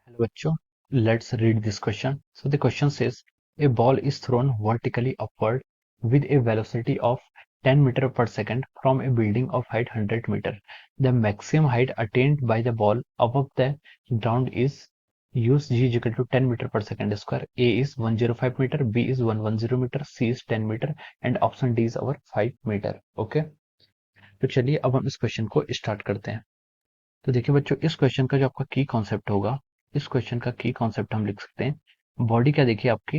Hello bachcho, let's read this question. So the question says a ball is thrown vertically upward with a velocity of 10 meter per second from a building of height 100 meter. The maximum height attained by the ball above the ground is use g is equal to 10 meter per second square. A is 105 meter, B is 110 meter, C is 10 meter and option D is our 5 meter. Okay, तो चलिए अब हम इस question को start करते हैं। तो देखिए बच्चों, इस क्वेश्चन का जो आपका की कॉन्सेप्ट होगा, इस क्वेश्चन का की कॉन्सेप्ट हम लिख सकते हैं। बॉडी क्या देखिए, आपकी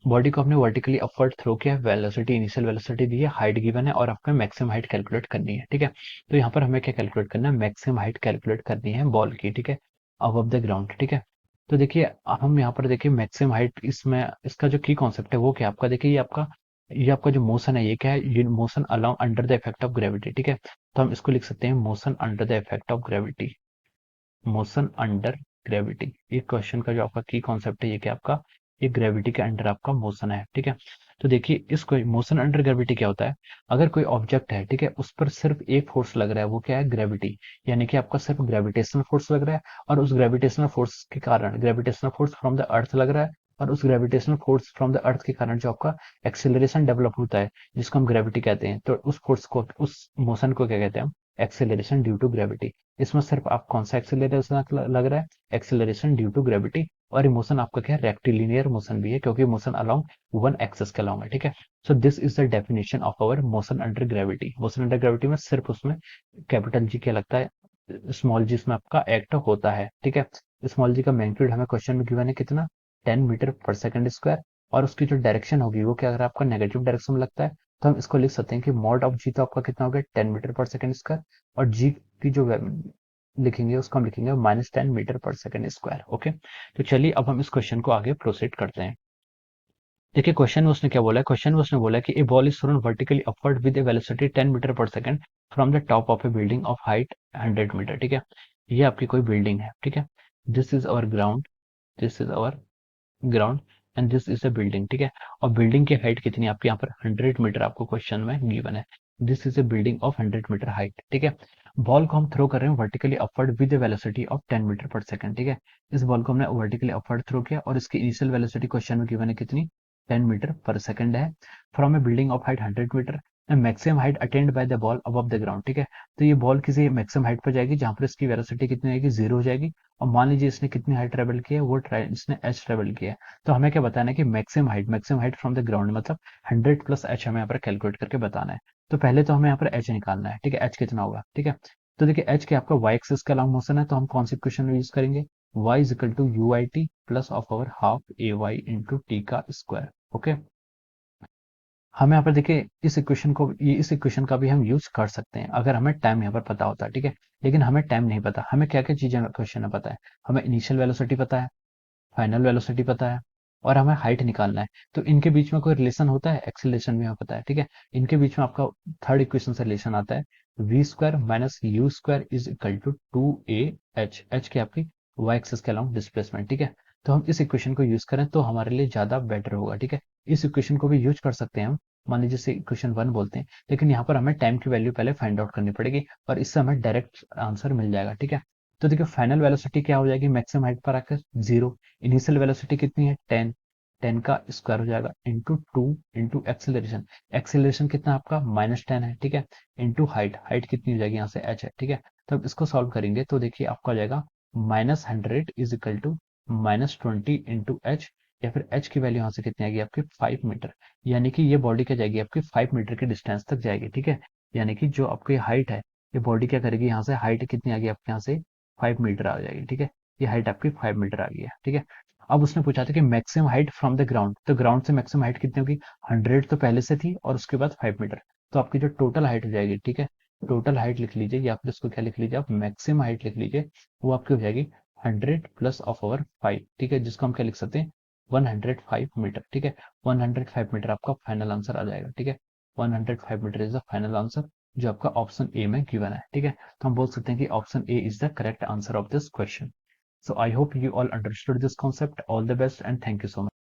बॉडी को हमने वर्टिकली अपवर्ड थ्रो किया है, वेलोसिटी इनिशियल वेलोसिटी दी है, हाइट गिवन है और आपको मैक्सिमम हाइट कैलकुलेट करनी है। ठीक है, तो यहाँ पर हमें क्या कैलकुलेट करना है, मैक्सिमम हाइट कैलकुलेट करनी है बॉल की। ठीक है, अबव द ग्राउंड। ठीक है, तो देखिए हम यहाँ पर देखिए मैक्सिमम हाइट, इसमें इसका जो की कॉन्सेप्ट है वो क्या है आपका, देखिए ये आपका जो मोशन है ये क्या है, ये motion along under the effect of gravity. ठीक है, तो हम इसको लिख सकते हैं motion under the effect of gravity. Motion under gravity, ये क्वेश्चन का जो आपका की कॉन्सेप्ट है ये क्या आपका, ये ग्रेविटी के अंडर आपका मोशन है। ठीक है, तो देखिए इसको मोशन अंडर ग्रेविटी क्या होता है, अगर कोई ऑब्जेक्ट है, ठीक है, उस पर सिर्फ एक फोर्स लग रहा है, वो क्या है, ग्रेविटी। यानी कि आपका सिर्फ ग्रेविटेशनल फोर्स लग रहा है और उस ग्रेविटेशनल फोर्स के कारण, gravitational force from the earth लग रहा है और उस gravitational force from the earth के कारण जो आपका एक्सेलरेशन डेवलप होता है, जिसको हम ग्रेविटी कहते हैं, तो उस फोर्स को, उस मोशन को क्या कहते हैं हम, एक्सेलरेशन ड्यू टू ग्रेविटी। इसमें सिर्फ आप कौन सा एक्सेलरेशन लग रहा है, एक्सेलरेशन ड्यू टू ग्रेविटी। और ये मोशन आपका क्या है, रेक्टिलिनियर मोशन भी है, क्योंकि मोशन अलोंग वन एक्सिस के अलोंग है। ठीक है, so this is the definition of our motion under gravity. Motion under gravity में सिर्फ उसमें कैपिटल जी क्या लगता है, स्मॉल जी इसमें आपका एक्ट होता है। ठीक है, स्मॉल जी का मैग्नीट्यूड हमें क्वेश्चन में गिवन है कितना, 10 मीटर पर सेकंड स्क्वायर। और उसकी जो डायरेक्शन होगी वो क्या, अगर आपका नेगेटिव डायरेक्शन में लगता है तो हम इसको लिख सकते हैं कि मॉड ऑफ जी तो आपका कितना हो गया, 10 मीटर पर सेकंड स्क्वायर, और जी की जो लिखेंगे उसको हम लिखेंगे -10 metre per second square. Okay, तो चलिए अब हम इस क्वेश्चन को आगे प्रोसीड करते हैं। देखिए क्वेश्चन में उसने क्या बोला है, क्वेश्चन में उसने बोला है कि a ball is thrown vertically upward with a velocity 10 metre per second from the top of a building of height 100 meter. ठीक है, ये आपकी कोई बिल्डिंग है। ठीक है, this is our ground, this is our ground and this is a building. ठीक है, और बिल्डिंग की हाइट कितनी है आपकी, यहाँ पर 100 मीटर आपको क्वेश्चन में गिवन है। This is a building of 100 metre height. ठीक है, बॉल को हम थ्रो कर रहे हैं vertically upward with velocity of 10 metre per second. ठीक है, इस बॉल को हमने वर्टिकली अपवर्ड थ्रो किया और इसकी इनिशियल वेलोसिटी क्वेश्चन में गिवन है कितनी, 10 मीटर पर सेकंड है, from a building of height 100 metre. Maximum height attained by the ball above the ground. ठीक है, तो ये बॉल किसी मैक्सिमम हाइट पर जाएगी जहां पर इसकी वेलोसिटी कितनी आएगी, 0 हो जाएगी। और मान लीजिए इसने कितनी हाइट ट्रेवल की है, वो इसने एच ट्रेवल किया है। तो हमें क्या बताना है कि maximum height from the ground मतलब 100 प्लस एच हमें यहाँ पर कैलकुलेट करके बताना है। तो पहले तो हमें यहाँ पर एच निकालना है। ठीक है, एच कितना होगा। ठीक है, तो देखिए एच क्या आपका वाई एक्सिस का लॉन्ग मोशन है, तो हम कौन सी इक्वेशन यूज करेंगे, y is equal to u i t plus of our half a y into t का स्क्वायर। ओके, हम यहाँ पर देखिए इस इक्वेशन को, ये इस इक्वेशन का भी हम यूज कर सकते हैं अगर हमें टाइम यहाँ पर पता होता है। ठीक है, लेकिन हमें टाइम नहीं पता, हमें क्या क्या चीजें क्वेश्चन में पता है, हमें इनिशियल वेलोसिटी पता है, फाइनल वेलोसिटी पता है और हमें हाइट निकालना है। तो इनके बीच में कोई रिलेशन होता है, एक्सीलरेशन भी हमें पता है। ठीक है, इनके बीच में आपका थर्ड इक्वेशन से रिलेशन आता है, v square minus u square is equal to 2 a h, h की आपकी वाई एक्सिस के अलोंग डिस्प्लेसमेंट। ठीक है, तो हम इस इक्वेशन को यूज करें तो हमारे लिए ज्यादा बेटर होगा। ठीक है, इस इक्वेशन को भी यूज कर सकते हैं हम, मान लीजिए इसे इक्वेशन 1 बोलते हैं, लेकिन यहाँ पर हमें टाइम की वैल्यू पहले फाइंड आउट करनी पड़ेगी और इससे हमें डायरेक्ट आंसर मिल जाएगा। ठीक है, तो देखिए फाइनल वेलोसिटी क्या हो जाएगी, मैक्सिमम हाइट पर आकर 0, इनिशियल वेलोसिटी कितनी है 10, 10 का स्क्वायर हो जाएगा इंटू 2 इंटू एक्सेलरेशन, एक्सेलरेशन कितना आपका -10 है। ठीक है, इंटू हाइट, हाइट कितनी हो जाएगी यहाँ से h है। ठीक है, तो अब इसको सॉल्व करेंगे तो देखिए आपका हो जाएगा -100 is equal to -20 into h, या फिर h की वैल्यू यहाँ से कितनी आएगी आपकी 5 मीटर। यानी कि ये बॉडी क्या जाएगी आपकी 5 मीटर की डिस्टेंस तक जाएगी। ठीक है, यानी कि जो आपकी हाइट है, ये बॉडी क्या करेगी, यहाँ से हाइट कितनी आ गई आपके यहाँ से 5 मीटर आ जाएगी। ठीक है, ये हाइट आपकी 5 मीटर आ गई है। ठीक है, अब उसने पूछा था कि maximum height from the ground, तो ग्राउंड से मैक्सिमम हाइट कितनी होगी, 100 तो पहले से थी और उसके बाद 5 मीटर, तो आपकी जो टोटल हाइट हो जाएगी, ठीक है, टोटल हाइट लिख लीजिए या फिर इसको क्या लिख लीजिए आप, मैक्सिमम हाइट लिख लीजिए, वो आपकी हो जाएगी 100 प्लस ऑफ ओवर 5। ठीक है, जिसको हम क्या लिख सकते हैं 105 मीटर। ठीक है, 105 मीटर आपका फाइनल आंसर आ जाएगा। ठीक है, 105 metre is the final answer जो आपका ऑप्शन ए में गिवन है। ठीक है, तो हम बोल सकते हैं कि option A is the correct answer of this question. So I hope you all understood this concept. All the best and thank you so much.